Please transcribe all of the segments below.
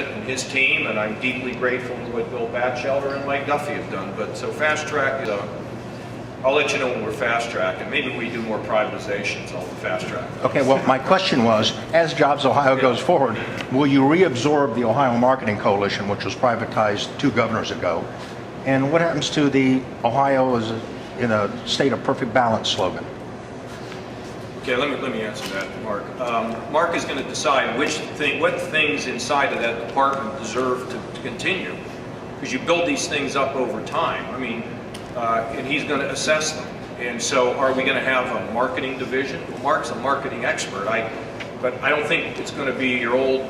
and his team, and I'm deeply grateful to what Bill Batchelder and Mike Duffey have done. But so fast track, I'll let you know when we're fast track, and maybe we do more privatizations on the fast track. Okay, well, my question was, as Jobs Ohio goes forward, will you reabsorb the Ohio Marketing Coalition, which was privatized 2 governors ago? And what happens to the Ohio is in a state of perfect balance slogan? Okay, let me answer that, Mark. Mark is going to decide what things inside of that department deserve to continue, because you build these things up over time. I mean, and he's going to assess them. And so, are we going to have a marketing division? Well, Mark's a marketing expert. But I don't think it's going to be your old.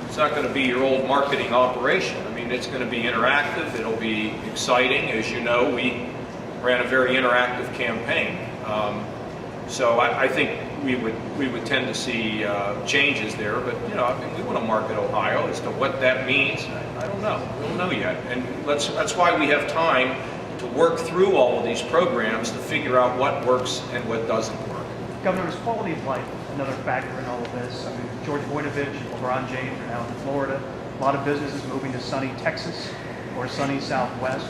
It's not going to be your old marketing operation. I mean, it's going to be interactive. It'll be exciting. As you know, we ran a very interactive campaign. So I think we would tend to see changes there, but I mean, we want to market Ohio. As to what that means, I don't know. We don't know yet, and that's why we have time to work through all of these programs to figure out what works and what doesn't work. Governor, is quality of life another factor in all of this? I mean, George Voinovich and LeBron James are now in Florida. A lot of businesses moving to sunny Texas or sunny Southwest.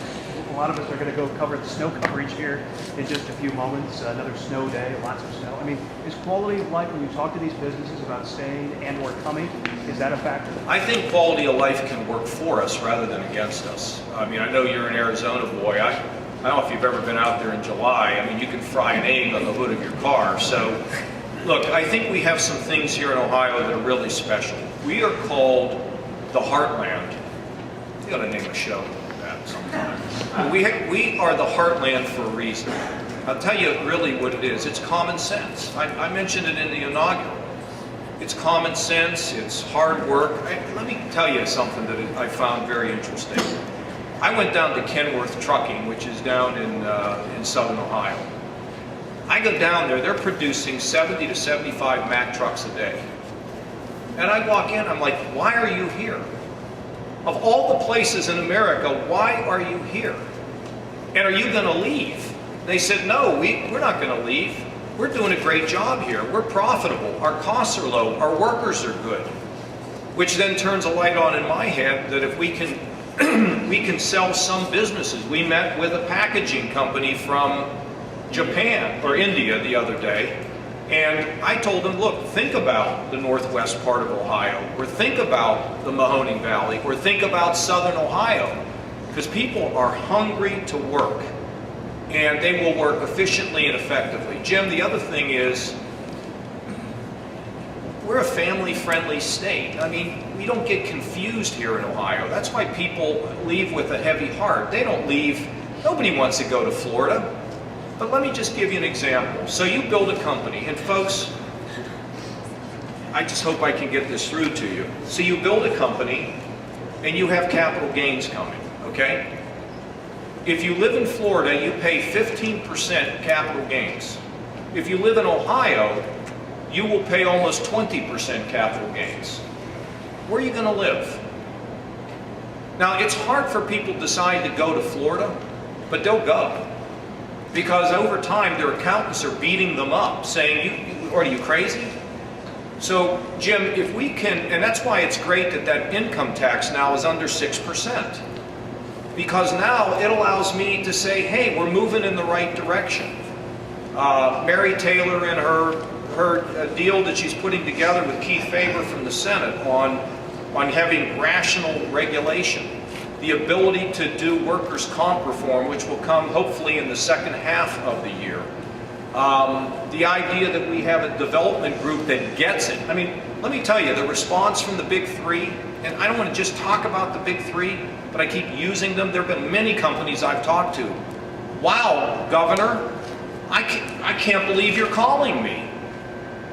A lot of us are going to go cover the snow coverage here in just a few moments. Another snow day, lots of snow. I mean, is quality of life, when you talk to these businesses about staying and or coming, is that a factor? I think quality of life can work for us rather than against us. I mean, I know you're an Arizona boy. I don't know if you've ever been out there in July. I mean, you can fry an egg on the hood of your car. So, look, I think we have some things here in Ohio that are really special. We are called the Heartland. You got to name a show that sometime. We are the Heartland for a reason. I'll tell you really what it is. It's common sense. I mentioned it in the inaugural. It's common sense. It's hard work. Let me tell you something that I found very interesting. I went down to Kenworth Trucking, which is down in southern Ohio. I go down there, they're producing 70 to 75 Mack trucks a day. And I walk in, I'm like, why are you here? Of all the places in America, why are you here? And are you going to leave? They said, no, we're not going to leave. We're doing a great job here. We're profitable. Our costs are low. Our workers are good. Which then turns a light on in my head that if we can we can sell some businesses. We met with a packaging company from Japan or India the other day, and I told them, look, think about the northwest part of Ohio, or think about the Mahoning Valley, or think about southern Ohio, because people are hungry to work, and they will work efficiently and effectively. Jim, the other thing is, we're a family-friendly state. I mean, we don't get confused here in Ohio. That's why people leave with a heavy heart. They don't leave. Nobody wants to go to Florida. But let me just give you an example. So you build a company, and folks, I just hope I can get this through to you. So you build a company, and you have capital gains coming, okay? If you live in Florida, you pay 15% capital gains. If you live in Ohio, you will pay almost 20% capital gains. Where are you going to live? Now, it's hard for people to decide to go to Florida, but they'll go. Because over time, their accountants are beating them up, saying, are you crazy? So, Jim, if we can, and that's why it's great that income tax now is under 6%. Because now it allows me to say, hey, we're moving in the right direction. Mary Taylor and her deal that she's putting together with Keith Faber from the Senate on having rational regulation, the ability to do workers' comp reform, which will come hopefully in the second half of the year. The idea that we have a development group that gets it. I mean, let me tell you, the response from the big three, and I don't want to just talk about the big three, but I keep using them. There have been many companies I've talked to. Wow, Governor, I can't believe you're calling me.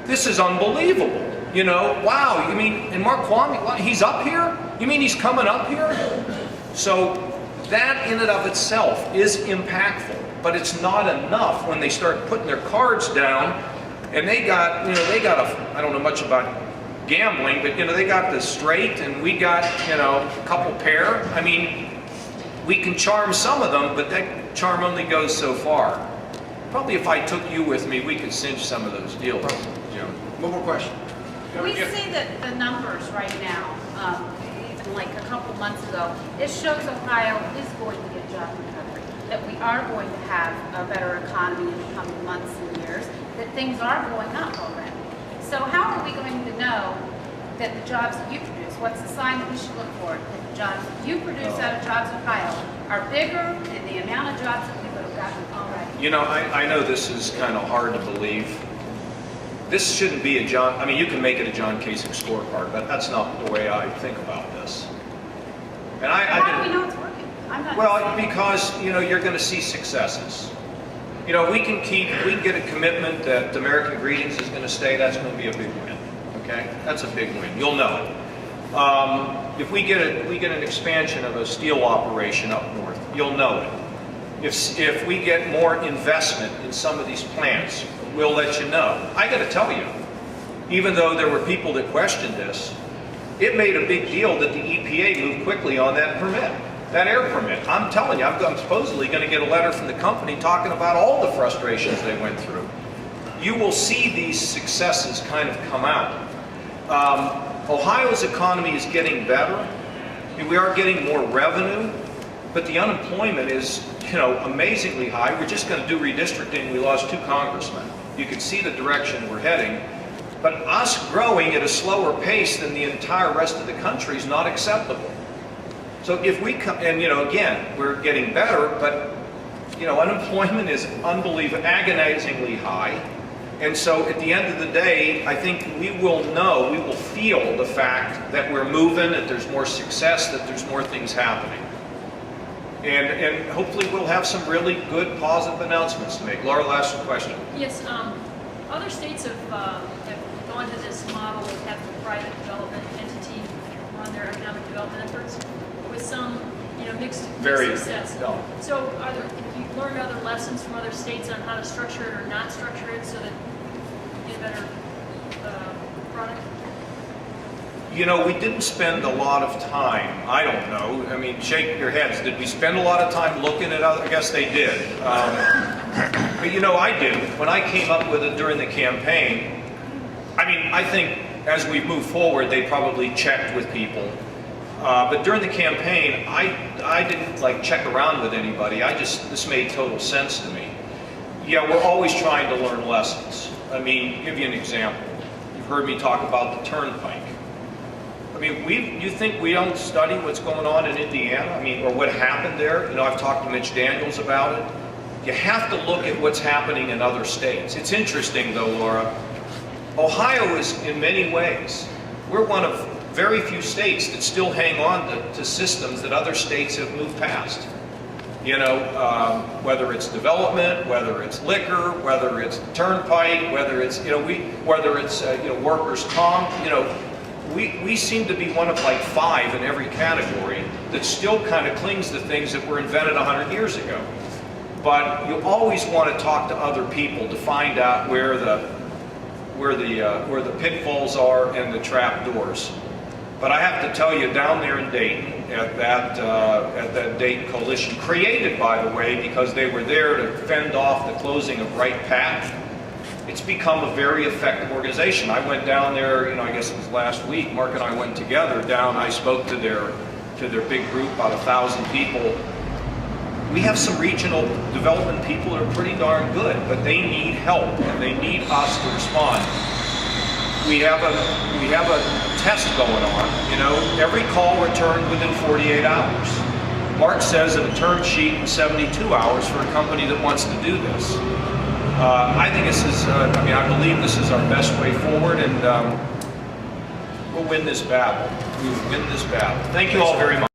This is unbelievable. You know, wow, you mean, and Mark Kvamme, he's up here? You mean he's coming up here? So that in and of itself is impactful, but it's not enough when they start putting their cards down, and they got I don't know much about gambling, but they got the straight, and we got, a couple pair. I mean, we can charm some of them, but that charm only goes so far. Probably if I took you with me, we could cinch some of those deals. Jim. One more question. We see that the numbers right now, couple months ago, it shows Ohio is going to get job recovery, that we are going to have a better economy in the coming months and years, that things are going up already. So how are we going to know that the jobs that you produce, what's the sign that we should look for, that the jobs that you produce out of JobsOhio are bigger than the amount of jobs that we would have gotten already? You know, I know this is kind of hard to believe. This shouldn't be a John, I mean, you can make it a John Kasich scorecard, but that's not the way I think about this. And How do we know it's working? I'm not well, saying- because, you know, you're going to see successes. You know, we can get a commitment that American Greetings is going to stay, that's going to be a big win. Okay? That's a big win. You'll know it. If we get an expansion of a steel operation up north, you'll know it. If we get more investment in some of these plants, we'll let you know. I got to tell you, even though there were people that questioned this, it made a big deal that the EPA moved quickly on that permit, that air permit. I'm telling you, I'm supposedly going to get a letter from the company talking about all the frustrations they went through. You will see these successes kind of come out. Ohio's economy is getting better. We are getting more revenue, but the unemployment is, you know, amazingly high. We're just going to do redistricting. We lost 2 congressmen. You can see the direction we're heading. But us growing at a slower pace than the entire rest of the country is not acceptable. So if we come, and you know, again, we're getting better, but you know, unemployment is unbelievably, agonizingly high. And so at the end of the day, I think we will know, we will feel the fact that we're moving, that there's more success, that there's more things happening. And hopefully we'll have some really good positive announcements to make. Laura, last question. Yes, other states have gone to this model of having a private development entity run their economic development efforts with some, you know, mixed success. No. So have you learned other lessons from other states on how to structure it or not structure it so that you get a better product? You know, we didn't spend a lot of time, I don't know, I mean, shake your heads. Did we spend a lot of time looking at other, I guess they did. But you know, I didn't. When I came up with it during the campaign, I mean, I think as we move forward, they probably checked with people. But during the campaign, I didn't like check around with anybody. This made total sense to me. Yeah, we're always trying to learn lessons. I mean, give you an example. You've heard me talk about the turnpike. I mean, you think we don't study what's going on in Indiana? I mean, or what happened there? You know, I've talked to Mitch Daniels about it. You have to look at what's happening in other states. It's interesting though, Laura. Ohio is, in many ways, we're one of very few states that still hang on to systems that other states have moved past. You know, whether it's development, whether it's liquor, whether it's turnpike, whether it's, you know, workers' comp, you know, we seem to be one of like 5 in every category that still kind of clings to things that were invented 100 years ago. But you always want to talk to other people to find out where the pitfalls are and the trap doors. But I have to tell you, down there in Dayton, at that Dayton coalition, created by the way because they were there to fend off the closing of Wright Patch, it's become a very effective organization. I went down there, you know, I guess it was last week. Mark and I went together down. I spoke to their big group, about 1,000 people. We have some regional development people that are pretty darn good, but they need help and they need us to respond. We have a test going on. You know, every call returned within 48 hours. Mark says that a term sheet in 72 hours for a company that wants to do this. I think this is, I believe this is our best way forward, and we'll win this battle. We will win this battle. Thank you all very much.